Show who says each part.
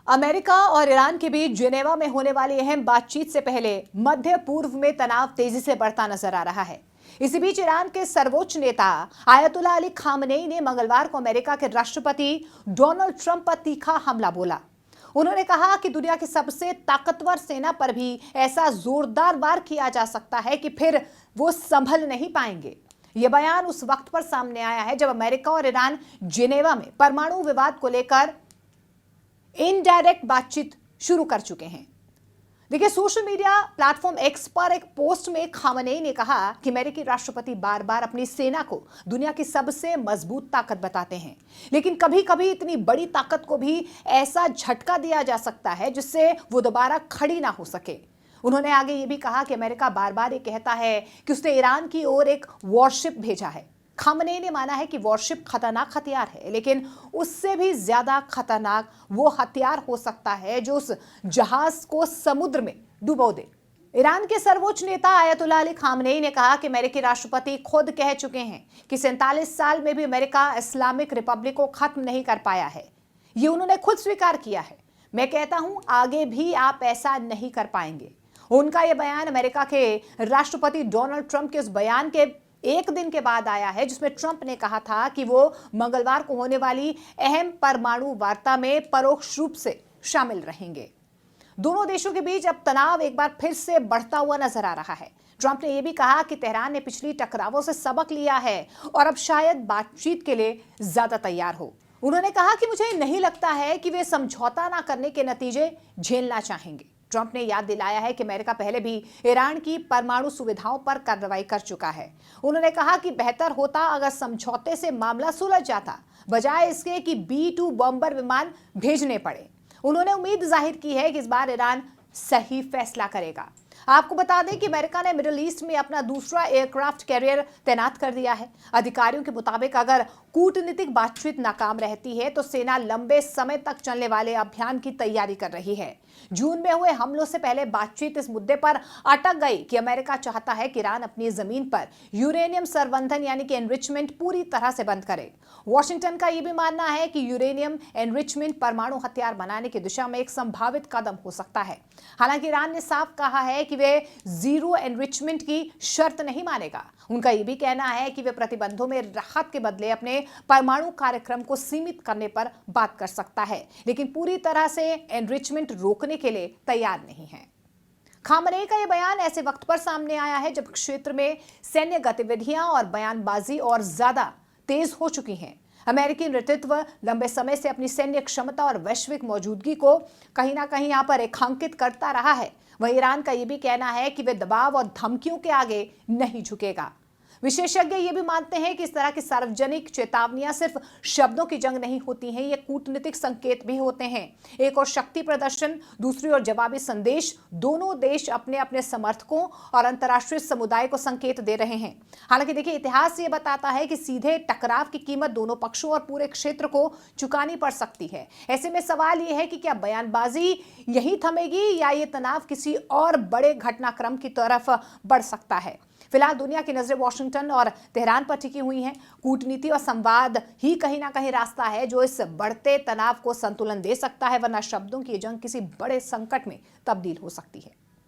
Speaker 1: America और Iran के बीच Geneva में होने वाली अहम बातचीत से पहले मध्य पूर्व में तनाव तेजी से बढ़ता नजर आ रहा है। इसी बीच ईरान के सर्वोच्च नेता आयतुल्लाह अली खामनेई ने मंगलवार को अमेरिका के राष्ट्रपति डोनाल्ड ट्रंप पर तीखा हमला बोला। उन्होंने कहा कि दुनिया की सबसे ताकतवर सेना पर भी ऐसा जोरदार वार किया जा सकता है कि फिर वो संभल नहीं पाएंगे। यह बयान उस वक्त पर सामने आया है जब अमेरिका और ईरान जिनेवा में परमाणु विवाद को लेकर इनडायरेक्ट बातचीत शुरू कर चुके हैं। देखिए, सोशल मीडिया प्लेटफॉर्म एक्स पर एक पोस्ट में खामनेई ने कहा कि अमेरिकी राष्ट्रपति बार बार अपनी सेना को दुनिया की सबसे मजबूत ताकत बताते हैं, लेकिन कभी कभी इतनी बड़ी ताकत को भी ऐसा झटका दिया जा सकता है जिससे वो दोबारा खड़ी ना हो सके। उन्होंने आगे ये भी कहा कि अमेरिका बार बार ये कहता है कि उसने ईरान की ओर एक वॉरशिप भेजा है। खामनेई ने माना है कि वॉरशिप खतरनाक हथियार है, लेकिन उससे भी ज्यादा खतरनाक वो हथियार हो सकता है जो उस जहाज को समुद्र में डुबो दे। ईरान के सर्वोच्च नेता आयतुल्लाह अली खामनेई ने कहा कि अमेरिकी राष्ट्रपति खुद कह चुके हैं कि 47 साल में भी अमेरिका इस्लामिक रिपब्लिक को खत्म नहीं कर पाया है। ये उन्होंने खुद स्वीकार किया है। मैं कहता हूं, आगे भी आप ऐसा नहीं कर पाएंगे। उनका यह बयान अमेरिका के राष्ट्रपति डोनाल्ड ट्रंप के उस बयान के एक दिन के बाद आया है जिसमें ट्रंप ने कहा था कि वो मंगलवार को होने वाली अहम परमाणु वार्ता में परोक्ष रूप से शामिल रहेंगे। दोनों देशों के बीच अब तनाव एक बार फिर से बढ़ता हुआ नजर आ रहा है। ट्रंप ने यह भी कहा कि तेहरान ने पिछली टकरावों से सबक लिया है और अब शायद बातचीत के लिए ज्यादा तैयार हो। उन्होंने कहा कि मुझे नहीं लगता है कि वे समझौता ना करने के नतीजे झेलना चाहेंगे। ट्रंप ने याद दिलाया है कि अमेरिका पहले भी ईरान की परमाणु सुविधाओं पर कार्रवाई कर चुका है। उन्होंने कहा कि बेहतर होता अगर समझौते से मामला सुलझ जाता, बजाय इसके कि B-2 बॉम्बर विमान भेजने पड़े। उन्होंने उम्मीद जाहिर की है कि इस बार ईरान सही फैसला करेगा। आपको बता दें कि अमेरिका ने मिडिल ईस्ट में अपना दूसरा एयरक्राफ्ट कैरियर तैनात कर दिया है। अधिकारियों के मुताबिक अगर कूटनीतिक बातचीत नाकाम रहती है तो सेना लंबे समय तक चलने वाले अभियान की तैयारी कर रही है। जून में हुए हमलों से पहले बातचीत इस मुद्दे पर अटक गई कि अमेरिका चाहता है कि ईरान अपनी जमीन पर यूरेनियम संवर्धन यानी कि एनरिचमेंट पूरी तरह से बंद करे। वॉशिंगटन का यह भी मानना है कि यूरेनियम एनरिचमेंट परमाणु हथियार बनाने की दिशा में एक संभावित कदम हो सकता है। हालांकि ईरान ने साफ कहा है कि वे जीरो एनरिचमेंट की शर्त नहीं मानेगा। उनका यह भी कहना है कि वे प्रतिबंधों में राहत के बदले अपने परमाणु कार्यक्रम को सीमित करने पर बात कर सकता है, लेकिन पूरी तरह से एनरिचमेंट रोकने के लिए तैयार नहीं है। खामनेई का यह बयान ऐसे वक्त पर सामने आया है जब क्षेत्र में सैन्य गतिविधियां और बयानबाजी और ज्यादा तेज हो चुकी हैं। अमेरिकी नेतृत्व लंबे समय से अपनी सैन्य क्षमता और वैश्विक मौजूदगी को कहीं ना कहीं यहां पर रेखांकित करता रहा है। वहीं ईरान का यह भी कहना है कि वे दबाव और धमकियों के आगे नहीं झुकेगा। विशेषज्ञ ये भी मानते हैं कि इस तरह की सार्वजनिक चेतावनियां सिर्फ शब्दों की जंग नहीं होती हैं, ये कूटनीतिक संकेत भी होते हैं। एक और शक्ति प्रदर्शन, दूसरी ओर जवाबी संदेश। दोनों देश अपने अपने समर्थकों और अंतर्राष्ट्रीय समुदाय को संकेत दे रहे हैं। हालांकि देखिए, इतिहास ये बताता है कि सीधे टकराव की कीमत दोनों पक्षों और पूरे क्षेत्र को चुकानी पड़ सकती है। ऐसे में सवाल ये है कि क्या बयानबाजी यही थमेगी या ये तनाव किसी और बड़े घटनाक्रम की तरफ बढ़ सकता है। फिलहाल दुनिया की नजरें वॉशिंगटन और तेहरान पर टिकी हुई हैं। कूटनीति और संवाद ही कहीं ना कहीं रास्ता है जो इस बढ़ते तनाव को संतुलन दे सकता है, वरना शब्दों की जंग किसी बड़े संकट में तब्दील हो सकती है।